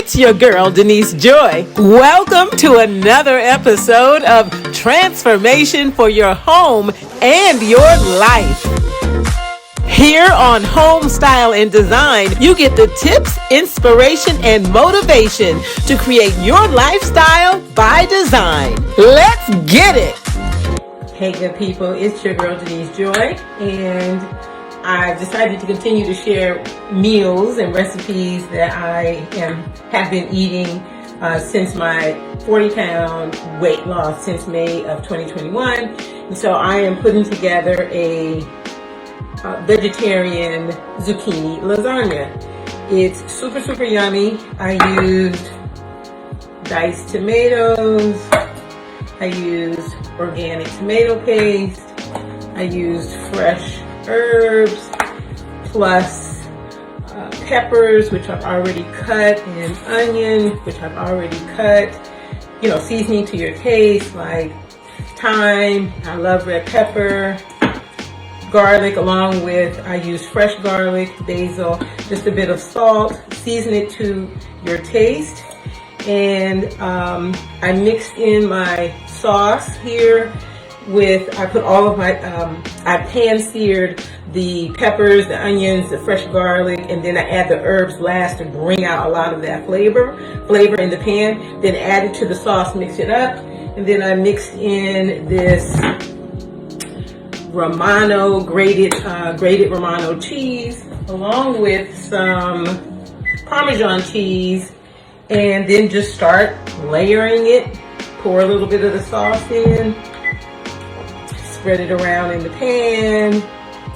It's your girl, Denise Joy. Welcome to another episode of Transformation for Your Home and Your Life. Here on Home Style and Design, you get the tips, inspiration, and motivation to create your lifestyle by design. Let's get it! Hey, good people, it's your girl, Denise Joy, and I've decided to continue to share meals and recipes that I have been eating since my 40-pound weight loss since May of 2021. And so I am putting together a vegetarian zucchini lasagna. It's super, super yummy. I used diced tomatoes. I used organic tomato paste. I used fresh herbs, plus peppers, which I've already cut, and onion, which I've already cut. You know, seasoning to your taste, like thyme. I love red pepper. Garlic, along with, I use fresh garlic, basil, just a bit of salt. Season it to your taste. And I mixed in my sauce here with, I put all of my, I pan-seared the peppers, the onions, the fresh garlic, and then I add the herbs last to bring out a lot of that flavor in the pan. Then add it to the sauce, mix it up, and then I mixed in this Romano, grated Romano cheese, along with some Parmesan cheese, and then just start layering it. Pour a little bit of the sauce in. Spread it around in the pan.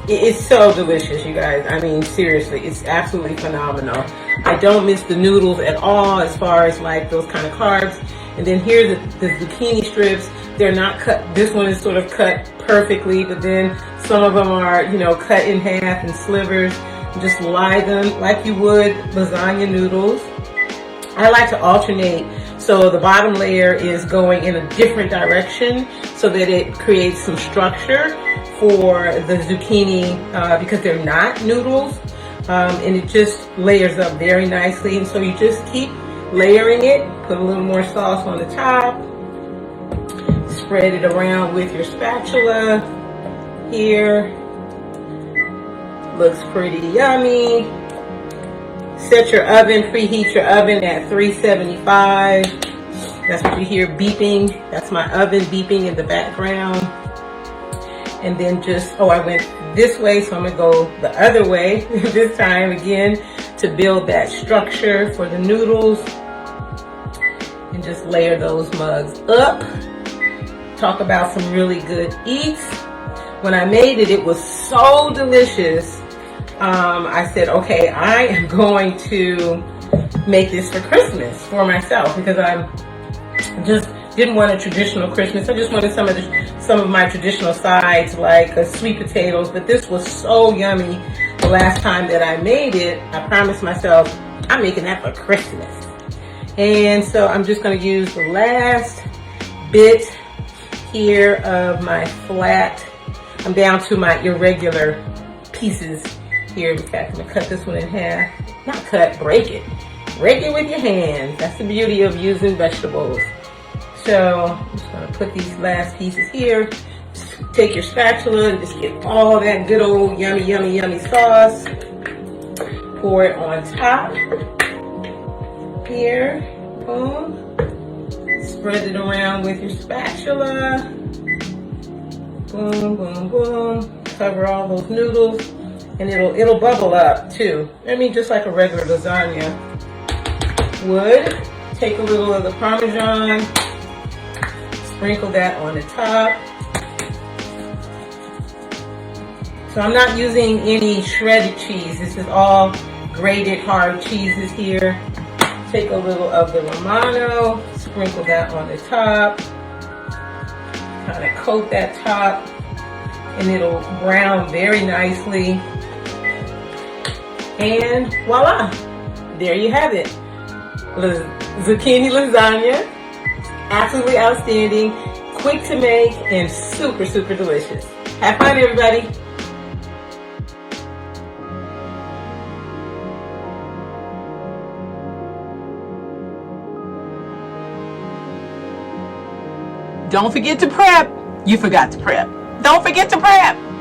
It's so delicious, you guys. I mean, seriously, it's absolutely phenomenal. I don't miss the noodles at all as far as like those kind of carbs. And then here the zucchini strips, they're not cut. This one is sort of cut perfectly, but then some of them are, you know, cut in half in slivers. Just lie them like you would lasagna noodles. I like to alternate. So the bottom layer is going in a different direction so that it creates some structure for the zucchini because they're not noodles. And it just layers up very nicely. And so you just keep layering it. Put a little more sauce on the top. Spread it around with your spatula here. Looks pretty yummy. Set your oven, preheat your oven at 375. That's what you hear beeping. That's my oven beeping in the background. And then just, I went this way, so I'm gonna go the other way this time again to build that structure for the noodles. And just layer those mugs up. Talk about some really good eats. When I made it, it was so delicious. I said, okay, I am going to make this for Christmas for myself because I just didn't want a traditional Christmas. I just wanted some of my traditional sides like sweet potatoes, but this was so yummy the last time that I made it. I promised myself I'm making that for Christmas. And so I'm just going to use the last bit here of my flat. I'm down to my irregular pieces here. In fact, I'm gonna cut this one in half. Not cut, break it. Break it with your hands. That's the beauty of using vegetables. So I'm just gonna put these last pieces here. Just take your spatula and just get all that good old yummy, yummy, yummy sauce. Pour it on top. Here, boom. Spread it around with your spatula. Boom, boom, boom. Cover all those noodles. And it'll bubble up too. I mean, just like a regular lasagna would. Take a little of the Parmesan, sprinkle that on the top. So I'm not using any shredded cheese. This is all grated hard cheeses here. Take a little of the Romano, sprinkle that on the top. Kind of coat that top, and it'll brown very nicely. And voila, there you have it. Zucchini lasagna, absolutely outstanding, quick to make, and super, super delicious. Have fun, everybody. Don't forget to prep. You forgot to prep. Don't forget to prep.